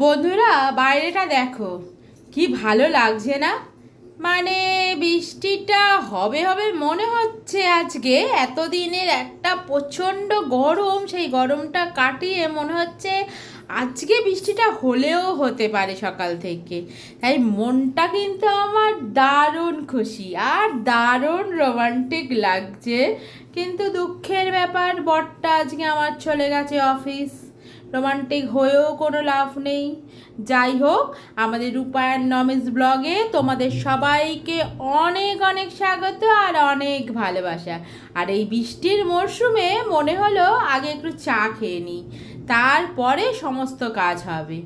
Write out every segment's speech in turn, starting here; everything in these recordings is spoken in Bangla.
বন্ধুরা, বাইরেটা দেখো কি ভালো লাগছে না? মানে বৃষ্টিটা হবে হবে মনে হচ্ছে। আজকে এতদিনের একটা প্রচণ্ড গরম, সেই গরমটা কাটিয়ে মনে হচ্ছে আজকে বৃষ্টিটা হলেও হতে পারে সকাল থেকে। তাই মনটা কিন্তু আমার দারুণ খুশি আর দারুণ রোমান্টিক লাগছে। কিন্তু দুঃখের ব্যাপার, বরটা আজকে আমার চলে গেছে অফিস। রোমান্টিক হয়েও কোনো লাভ নেই। যাই হোক, আমাদের রূপায়ণ নমিস ব্লগে তোমাদের সবাইকে অনেক অনেক স্বাগত আর অনেক ভালোবাসা। আর এই বৃষ্টির মরশুমে মনে হলো আগে একটু চা খেয়ে নিই, তারপরে সমস্ত কাজ হবে।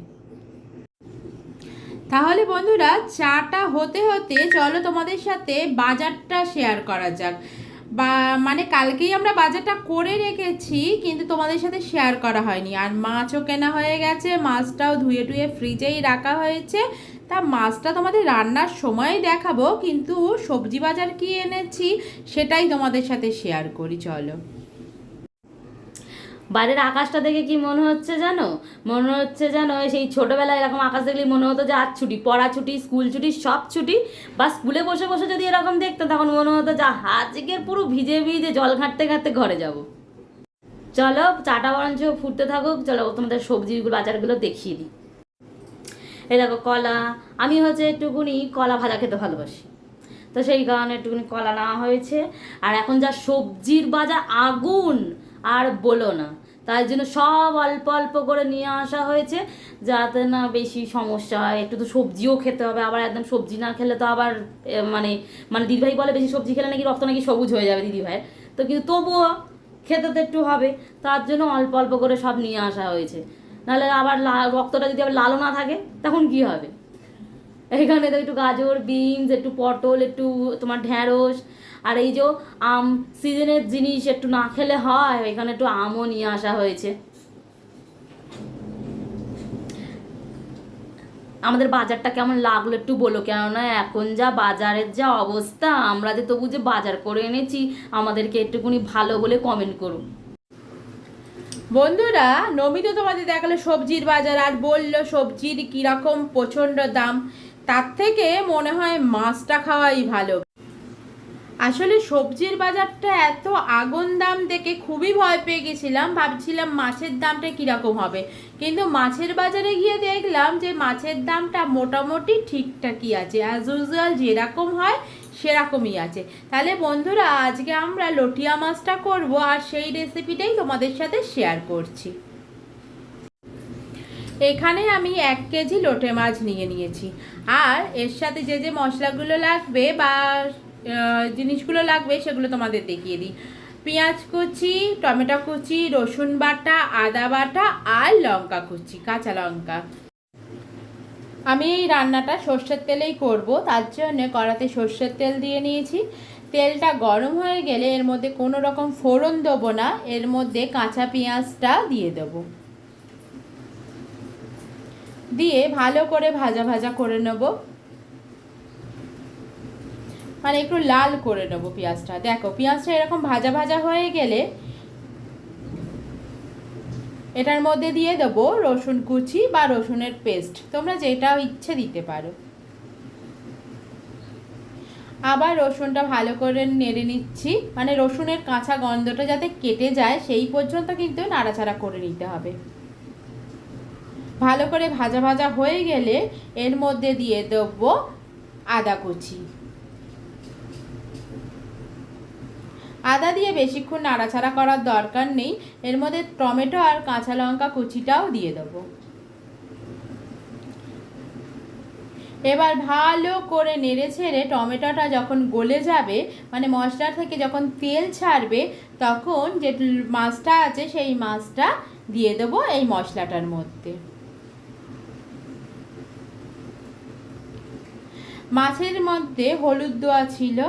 তাহলে বন্ধুরা, চাটা হতে হতে চলো তোমাদের সাথে বাজারটা শেয়ার করা যাক। বা মানে কালকেই আমরা বাজারটা করে রেখেছি, কিন্তু তোমাদের সাথে শেয়ার করা হয়নি। আর মাছও কেনা হয়ে গেছে, মাছটাও ধুয়ে টুয়ে ফ্রিজেই রাখা হয়েছে। তা মাছটা তোমাদের রান্নার সময় দেখাবো, কিন্তু সবজি বাজার কি এনেছি সেটাই তোমাদের সাথে শেয়ার করি, চলো। বাইরের আকাশটা দেখে কি মনে হচ্ছে জানো? মনে হচ্ছে যেন সেই ছোটোবেলায় এরকম আকাশ দেখলেই মনে হতো যে আজ ছুটি, পড়া ছুটি, স্কুল ছুটি, সব ছুটি। বা স্কুলে বসে বসে যদি এরকম দেখতাম তখন মনে হতো যে আজকের পুরো ভিজে ভিজে জল ঘাঁটতে ঘাঁটতে ঘরে যাব। চলো চাটা বরঞ্চ ফুটতে থাকুক, চলো তোমাদের সবজিগুলো বাজারগুলো দেখিয়ে দিই। এই দেখো কলা, আমি হচ্ছে একটুকুনি কলা ভাজা খেতে ভালোবাসি, তো সেই কারণে একটুখানি কলা নেওয়া হয়েছে। আর এখন যা সবজির বাজার আগুন, আর বলো না, তাই জন্য সব অল্প অল্প করে নিয়ে আসা হয়েছে, যাতে না বেশি সমস্যা হয়। একটু তো সবজিও খেতে হবে, আবার একদম সবজি না খেলে তো আবার মানে মানে দিদিভাই বলে বেশি সবজি খেলে নাকি রক্ত নাকি সবুজ হয়ে যাবে দিদিভাইয়ের, তো কিন্তু তবুও খেতে তো একটু হবে, তার জন্য অল্প অল্প করে সব নিয়ে আসা হয়েছে। নাহলে আবার রক্তটা যদি আবার লালও না থাকে তখন কি হবে। এখানে তো একটু গাজর, বিনস, একটু পটল, একটু তোমার ঢ্যাঁড়স, আর এই যে আম, সিজনের জিনিস একটু না খেলে হয়, এখানে একটু আমও নিয়ে আসা হয়েছে। আমাদের বাজারটা কেমন লাগলো একটু বলো, কেননা এখন যা বাজারের যা অবস্থা, আমরা যে তবু যে বাজার করে এনেছি, আমাদেরকে একটুখানি ভালো বলে কমেন্ট করুন। বন্ধুরা, নমিত তোমাদের দেখালো সবজির বাজার আর বলল সবজির কীরকম প্রচণ্ড দাম। তার থেকে মনে হয় মাছটা খাওয়াই ভালো। আসলে সবজির বাজারটা এত আগুন দাম দেখে খুবই ভয় পেয়ে গেছিলাম, ভাবছিলাম মাছের দামটা কীরকম হবে। কিন্তু মাছের বাজারে গিয়ে দেখলাম যে মাছের দামটা মোটামুটি ঠিকঠাকই আছে, অ্যাজ ইউজুয়াল যেরকম হয় সেরকমই আছে। তাহলে বন্ধুরা, আজকে আমরা লটিয়া মাছটা করব আর সেই রেসিপিটাই তোমাদের সাথে শেয়ার করছি। এখানে আমি 1 কেজি লোটে মাছ নিয়ে নিয়েছি। আর এর সাথে যে যে মশলাগুলো লাগবে বা জিনিসগুলো লাগবে সেগুলো তোমাদের দেখিয়ে দিই। পেঁয়াজ কুচি, টমেটো কুচি, রসুন বাটা, আদা বাটা আর লঙ্কা কুচি, কাঁচা লঙ্কা। আমি এই রান্নাটা সর্ষের তেলেই করব, তার জন্য কড়াতে সর্ষের তেল দিয়ে নিয়েছি। তেলটা গরম হয়ে গেলে এর মধ্যে কোনো রকম ফোড়ন দেবো না, এর মধ্যে কাঁচা পেঁয়াজটা দিয়ে দেবো। দিয়ে ভালো করে ভাজা ভাজা করে নেব, মানে একটু লাল করে নেব পেঁয়াজটা। দেখো পেঁয়াজটা এরকম ভাজা ভাজা হয়ে গেলে এটার মধ্যে দিয়ে দেবো রসুন কুচি বা রসুনের পেস্ট, তোমরা যেটা ইচ্ছে দিতে পারো। আবার রসুনটা ভালো করে নেড়ে নিচ্ছি, মানে রসুনের কাঁচা গন্ধটা যাতে কেটে যায় সেই পর্যন্ত কিন্তু নাড়াচাড়া করে নিতে হবে। ভালো করে ভাজা ভাজা হয়ে গেলে এর মধ্যে দিয়ে দেবো আদা কুচি। আদা দিয়ে বেশিক্ষণ নাড়াচাড়া করার দরকার নেই, এর মধ্যে টমেটো আর কাঁচা লঙ্কা কুচিটাও দিয়ে দেবো। এবার ভালো করে নেড়ে ছেড়ে টমেটোটা যখন গলে যাবে, মানে মশলা থেকে যখন তেল ছাড়বে, তখন যে মাছটা আছে সেই মাছটা দিয়ে দেবো এই মশলাটার মধ্যে। মাছের মধ্যে হলুদ দেওয়া ছিল।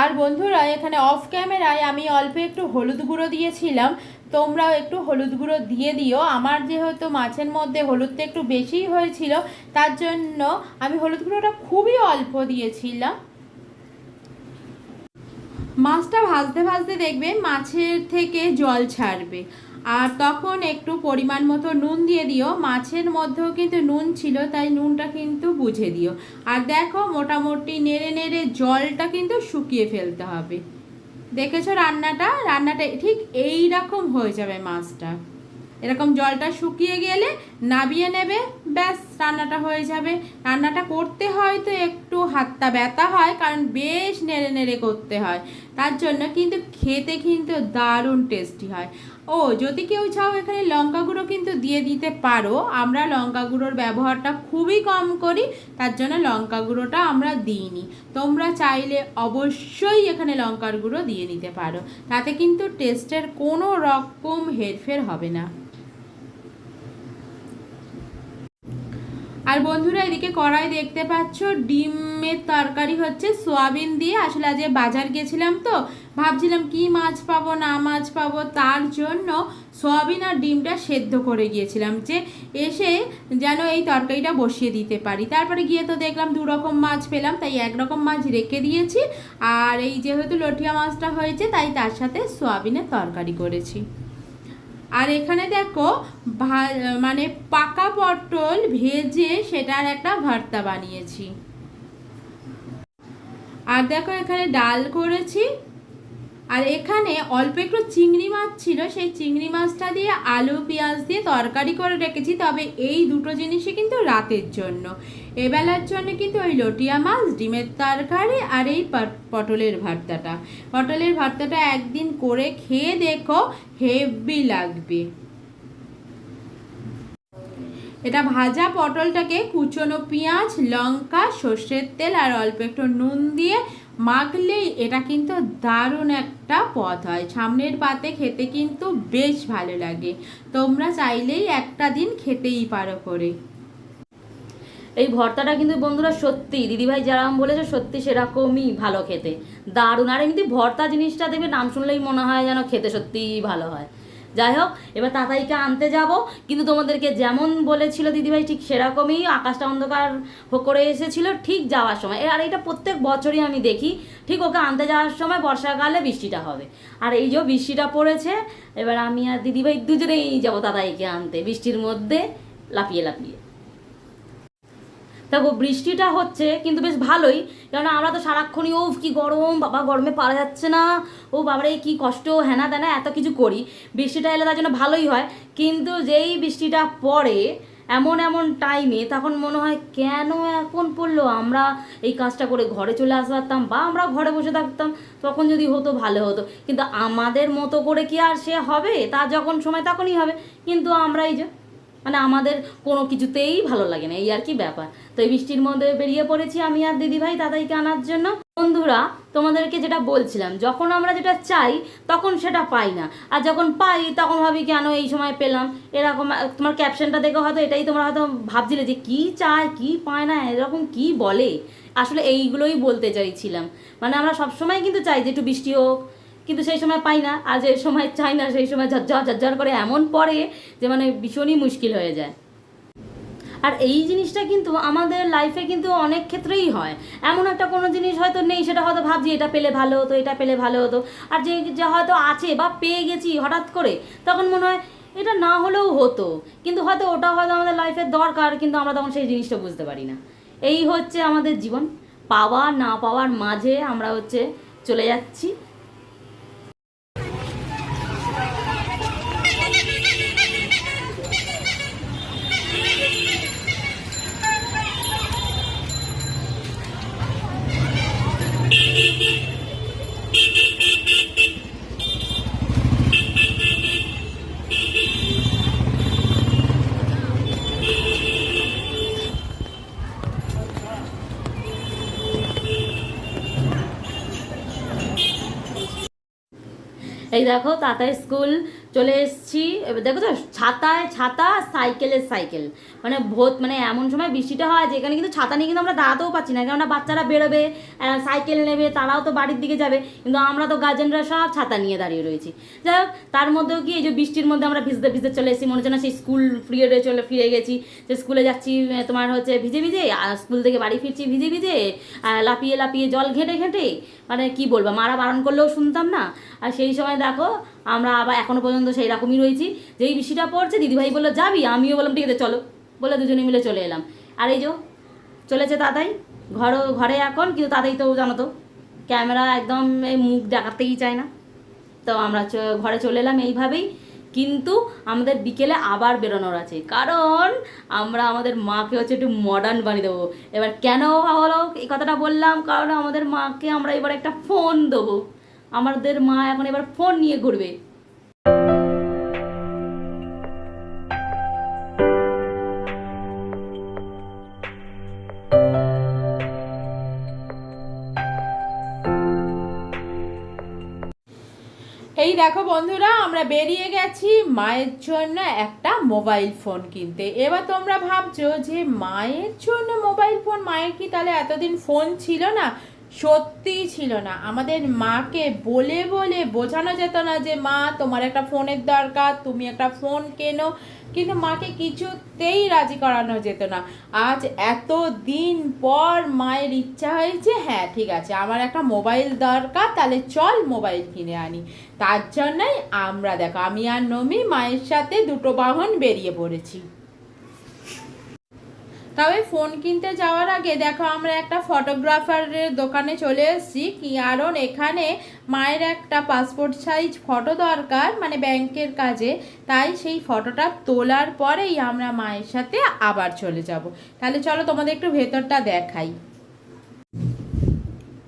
আর বন্ধুরা, এখানে অফ ক্যামেরায় আমি অল্প একটু হলুদ গুঁড়ো দিয়েছিলাম, তোমরাও একটু হলুদ গুঁড়ো দিয়ে দিও। আমার যেহেতু মাছের মধ্যে হলুদটা একটু বেশিই হয়েছিল, তার জন্য আমি হলুদ গুঁড়োটা খুবই অল্প দিয়েছিলাম। মাছটা ভাজতে ভাজতে দেখবে মাছের থেকে জল ছাড়বে, আর তখন একটু পরিমাণ মতো নুন দিয়ে দিও। মাছের মধ্যেও কিন্তু নুন ছিল, তাই নুনটা কিন্তু বুঝে দিও। আর দেখো মোটামুটি নেড়ে নেড়ে জলটা কিন্তু শুকিয়ে ফেলতে হবে। দেখেছো রান্নাটা ঠিক এই রকম হয়ে যাবে। মাছটা এরকম জলটা শুকিয়ে গেলে নাবিয়ে নেবে, ব্যাস রান্নাটা হয়ে যাবে। রান্নাটা করতে হয়তো একটু হাতটা ব্যথা হয়, কারণ বেশ নেড়ে নেড়ে করতে হয়, তার জন্য কিন্তু খেতে কিন্তু দারুণ টেস্টি হয়। ও যদি কেউ চাও এখানে লঙ্কা গুঁড়ো কিন্তু দিয়ে দিতে পারো। আমরা লঙ্কা গুঁড়োর ব্যবহারটা খুবই কম করি, তার জন্য লঙ্কা গুঁড়োটা আমরা দিইনি। তোমরা চাইলে অবশ্যই এখানে লঙ্কার গুঁড়ো দিয়ে নিতে পারো, তাতে কিন্তু টেস্টের কোনো রকম হেরফের হবে না। আর বন্ধুরা এদিকে কড়াই দেখতে পাচ্ছ ডিমের তরকারি হচ্ছে সোয়াবিন দিয়ে। আসলে আজ বাজার গেছিলাম তো ভাবছিলাম কি মাছ পাবো না মাছ পাবো, তার জন্য সোয়াবিন আর ডিমটা সেদ্ধ করে গিয়েছিলাম যে এসে যেন এই তরকারিটা বসিয়ে দিতে পারি। তারপরে গিয়ে তো দেখলাম 2 রকম মাছ পেলাম, তাই 1 রকম মাছ রেখে দিয়েছি। আর এই যেহেতু লটিয়া মাছটা হয়েছে তাই তার সাথে সোয়াবিনের তরকারি করেছি। আর এখানে দেখো মানে পাকা পটল ভেজে সেটার একটা ভর্তা বানিয়েছি। আর দেখো এখানে ডাল করেছি। আর এখানে অল্প একটু চিংড়ি মাছ ছিল, সেই চিংড়ি মাছটা দিয়ে আলু পেঁয়াজ দিয়ে তরকারি করে রেখেছি। তবে এই দুটো জিনিসই কিন্তু রাতের জন্য, এবেলার জন্য কিন্তু ওই লটিয়া মাছ, ডিমের তরকারি আর এই পটলের ভর্তাটা একদিন করে খেয়ে দেখো, হেভি লাগবে। এটা ভাজা পটলটাকে কুচনো পেঁয়াজ, লঙ্কা, সর্ষের তেল আর অল্প একটু নুন দিয়ে মাখলেই এটা কিন্তু দারুণ একটা পদ হয়। সামনের পাতে খেতে কিন্তু বেশ ভালো লাগে। তোমরা চাইলেই একটা দিন খেতেই পারো করে। এই ভর্তাটা কিন্তু বন্ধুরা সত্যি দিদিভাই যেরকম বলেছে সত্যি সেরকমই ভালো খেতে, দারুণ। আর এমনি ভর্তা জিনিসটা দেখবে নাম শুনলেই মনে হয় যেন খেতে সত্যিই ভালো হয়। যাই হোক, এবার তাতাইকে আনতে যাব, কিন্তু তোমাদেরকে যেমন বলেছিল দিদিভাই ঠিক সেরকমই আকাশটা অন্ধকার করে এসেছিল ঠিক যাওয়ার সময়। আর এটা প্রত্যেক বছরই আমি দেখি, ঠিক ওকে আনতে যাওয়ার সময় বর্ষাকালে বৃষ্টিটা হবে। আর এই যে বৃষ্টিটা পড়েছে, এবার আমি আর দিদিভাই দুজনেই যাবো তাতাইকে আনতে বৃষ্টির মধ্যে লাফিয়ে লাফিয়ে। দেখো বৃষ্টিটা হচ্ছে কিন্তু বেশ ভালোই, কেননা আমরা তো সারাক্ষণই ও কি গরম বাবা, গরমে পারা যাচ্ছে না, ও বাবারে কি কষ্ট, হেনা তেনা এত কিছু করি। বৃষ্টিটা এলে তার জন্য ভালোই হয়, কিন্তু যেই বৃষ্টিটা পড়ে এমন টাইমে তখন মনে হয় কেন এখন পড়লো, আমরা এই কাজটা করে ঘরে চলে আসতে পারতাম বা আমরা ঘরে বসে থাকতাম, তখন যদি হতো ভালো হতো। কিন্তু আমাদের মতো করে কি আর সে হবে, তা যখন সময় তখনই হবে। কিন্তু আমরা এই যে মানে আমাদের কোনো কিছুতেই ভালো লাগে না, এই আর কি ব্যাপার। তো এই বৃষ্টির মধ্যে বেরিয়ে পড়েছি আমি আর দিদিভাই দাদাইকে আনার জন্য। বন্ধুরা তোমাদেরকে যেটা বলছিলাম, যখন আমরা যেটা চাই তখন সেটা পাই না, আর যখন পাই তখন ভাবি কেন এই সময় পেলাম। এরকম তোমার ক্যাপশনটা দেখে হয়তো এটাই তোমরা হয়তো ভাবছিলে যে কি চায় কি পায় না, এরকম কি বলে। আসলে এইগুলোই বলতে চাইছিলাম, মানে আমরা সবসময় কিন্তু চাই যে একটু বৃষ্টি হোক, কিন্তু সেই সময় পাই না। আর যে সময় চাই না সেই সময় ঝরঝর করে এমন পড়ে যে মানে ভীষণই মুশকিল হয়ে যায়। আর এই জিনিসটা কিন্তু আমাদের লাইফে কিন্তু অনেক ক্ষেত্রেই হয়। এমন একটা কোনো জিনিস হয়তো নেই, সেটা হয়তো ভাবছি এটা পেলে ভালো হতো, এটা পেলে ভালো হতো। আর যে হয়তো আছে বা পেয়ে গেছি হঠাৎ করে, তখন মনে হয় এটা না হলেও হতো, কিন্তু হয়তো ওটা হয়তো আমাদের লাইফের দরকার, কিন্তু আমরা তখন সেই জিনিসটা বুঝতে পারি না। এই হচ্ছে আমাদের জীবন, পাওয়া না পাওয়ার মাঝে আমরা চলে যাচ্ছি। এই দেখো তাতাই স্কুল চলে এসেছি। এবার দেখো তো, ছাতা সাইকেলের সাইকেল, মানে মানে এমন সময় বৃষ্টিটা হয় যে এখানে কিন্তু ছাতা নিয়ে কিন্তু আমরা দাঁড়াতেও পারছি না, কেননা বাচ্চারা বেরোবে, সাইকেল নেবে, তারাও তো বাড়ির দিকে যাবে, কিন্তু আমরা তো গার্জেনরা সব ছাতা নিয়ে দাঁড়িয়ে রয়েছি। যাই হোক, তার মধ্যেও কি এই যে বৃষ্টির মধ্যে আমরা ভিজতে ভিজতে চলে এসেছি, মনে হচ্ছে না সেই স্কুল পিরিয়ডে ফিরে গেছি, যে স্কুলে যাচ্ছি তোমার হচ্ছে ভিজে ভিজে, আর স্কুল থেকে বাড়ি ফিরছি ভিজে ভিজে, লাপিয়ে লাপিয়ে জল ঘেঁটে ঘেঁটে, মানে কি বলবো, মারা বারণ করলেও শুনতাম না। আর সেই সময় দেখো আমরা আবার এখনো পর্যন্ত সেই রকমই রয়েছি। যেই বৃষ্টিটা পড়ছে, দিদিভাই বললো যাবি, আমিও বললাম ঠিক আছে চলো, বলে দুজনে মিলে চলে এলাম। আর এই যে চলেছে তাতাই ঘরে এখন, কিন্তু তাতাই তো জানো তো ক্যামেরা একদম এই মুখ দেখাতেই চায় না, তো আমরা ঘরে চলে এলাম এইভাবেই। কিন্তু আমাদের বিকেলে আবার বেরোনোর আছে, কারণ আমরা আমাদের মাকে হচ্ছে একটু মডার্ন বানিয়ে দেবো। এবার কেন হলো এই কথাটা বললাম, কারণ আমাদের মাকে আমরা এবার একটা ফোন দেবো। আমাদের মা এখন এবার ফোন নিয়ে ঘুরবে। এই দেখো বন্ধুরা, আমরা বেরিয়ে গেছি মায়ের জন্য একটা মোবাইল ফোন কিনতে। এবার তোমরা ভাবছো যে মায়ের জন্য মোবাইল ফোন, মায়ের কি তাহলে এতদিন ফোন ছিল না? সত্যিই ছিল না। আমাদের মাকে বলে বলে বোঝানো যেত না যে মা তোমার একটা ফোনের দরকার, তুমি একটা ফোন কেনো, কিন্তু মাকে কিছুতেই রাজি করানো যেত না। আজ এত দিন পর মায়ের ইচ্ছা হয়েছে, হ্যাঁ ঠিক আছে আমার একটা মোবাইল দরকার, তাহলে চল মোবাইল কিনে আনি। তার জন্যই আমরা দেখো, আমি আর নমি মায়ের সাথে দুটো বাহন বেরিয়ে পড়েছি। তবে ফোন কিনতে যাওয়ার আগে দেখো আমরা একটা ফটোগ্রাফারের দোকানে চলে এসেছি, কারণ এখানে মায়ের একটা পাসপোর্ট সাইজ ফটো দরকার, মানে ব্যাংকের কাজে। তাই সেই ফটোটা তোলার পরেই আমরা মায়ের সাথে আবার চলে যাব। তাহলে চলো তোমাদের একটু ভেতরটা দেখাই।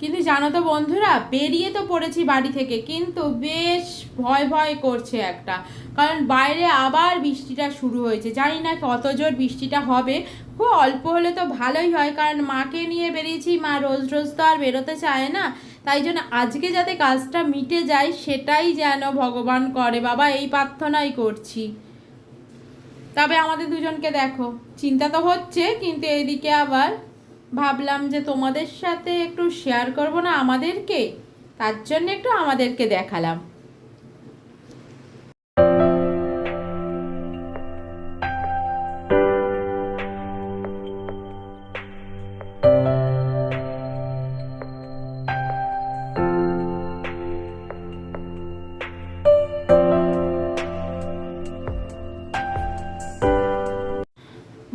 কিন্তু জানো তো বন্ধুরা, বেরিয়ে তো পড়েছি বাড়ি থেকে, কিন্তু বেশ ভয় ভয় করছে একটা, কারণ বাইরে আবার বৃষ্টিটা শুরু হয়েছে। জানি না কত জোর বৃষ্টিটা হবে, খুব অল্প হলে তো ভালোই হয়, কারণ মাকে নিয়ে বেরিয়েছি, মা রোজ রোজ তো আর বেরোতে চায় না। তাই জন্য আজকে যাতে কাজটা মিটে যায় সেটাই যেন ভগবান করে বাবা, এই প্রার্থনাই করছি। তবে আমাদের দুজনকে দেখো, চিন্তা তো হচ্ছে, কিন্তু এইদিকে আবার ভাবলাম যে তোমাদের সাথে একটু শেয়ার করব না আমাদেরকে, তার জন্য একটু আমাদেরকে দেখালাম।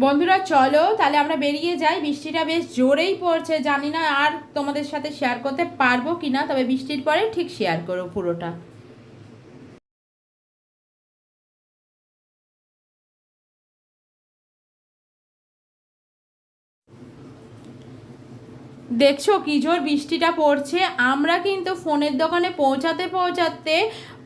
বন্ধুরা চলো তাহলে আমরা বেরিয়ে যাই, বৃষ্টিটা বেশ জোরেই পড়ছে, জানি না আর তোমাদের সাথে শেয়ার করতে পারবো কিনা, তবে বৃষ্টির পরে ঠিক শেয়ার করো পুরোটা। দেখছো কি জোর বৃষ্টিটা পড়ছে, আমরা কিন্তু ফোনের দোকানে পৌঁছাতে পৌঁছাতে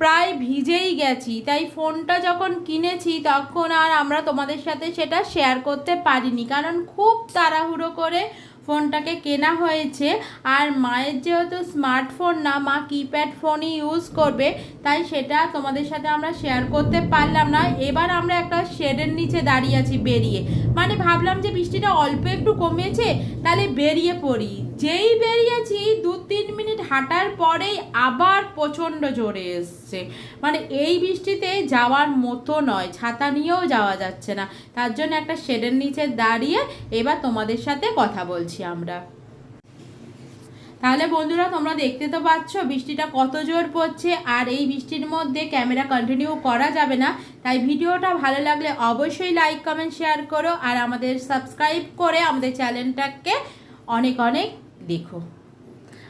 প্রায় ভিজেই গেছি। তাই ফোনটা যখন কিনেছি তখন আর আমরা তোমাদের সাথে সেটা শেয়ার করতে পারিনি, কারণ খুব তাড়াহুড়ো করে ফোনটাকে কেনা হয়েছে। আর মায়ের যেহেতু স্মার্টফোন না, মা কিপ্যাড ফোনই ইউজ করবে, তাই সেটা তোমাদের সাথে আমরা শেয়ার করতে পারলাম না। এবার আমরা একটা শেডের নিচে দাঁড়িয়ে আছি বেরিয়ে, মানে ভাবলাম যে বৃষ্টিটা অল্প একটু কমেছে তাহলে বেরিয়ে পড়ি। যেই বেরিয়েছি 2-3 মিনিট হাঁটার পরেই আবার প্রচণ্ড জোরে এসছে, মানে এই বৃষ্টিতে যাওয়ার মতো নয়, ছাতা নিয়েও যাওয়া যাচ্ছে না। তার জন্য একটা শেডের নিচে দাঁড়িয়ে এবার তোমাদের সাথে কথা বলছি আমরা। তাহলে বন্ধুরা তোমরা দেখতে তো পাচ্ছ বৃষ্টিটা কত জোর পড়ছে, আর এই বৃষ্টির মধ্যে ক্যামেরা কন্টিনিউ করা যাবে না। তাই ভিডিওটা ভালো লাগলে অবশ্যই লাইক কমেন্ট শেয়ার করো, আর আমাদের সাবস্ক্রাইব করে আমাদের চ্যানেলটাকে অনেক অনেক দেখো।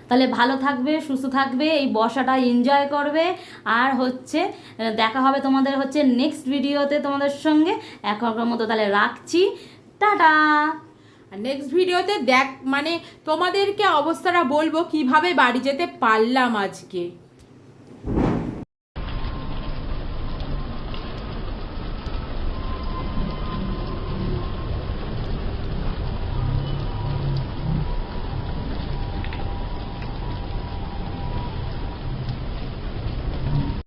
তাহলে ভালো থাকবে, সুস্থ থাকবে, এই বর্ষাটা এনজয় করবে। আর হচ্ছে দেখা হবে তোমাদের হচ্ছে নেক্সট ভিডিওতে তোমাদের সঙ্গে। এখনকার মতো তাহলে রাখছি, টাটা। আর নেক্সট ভিডিওতে মানে তোমাদেরকে অবস্থাটা বলবো কিভাবে বাড়ি যেতে পারলাম আজকে।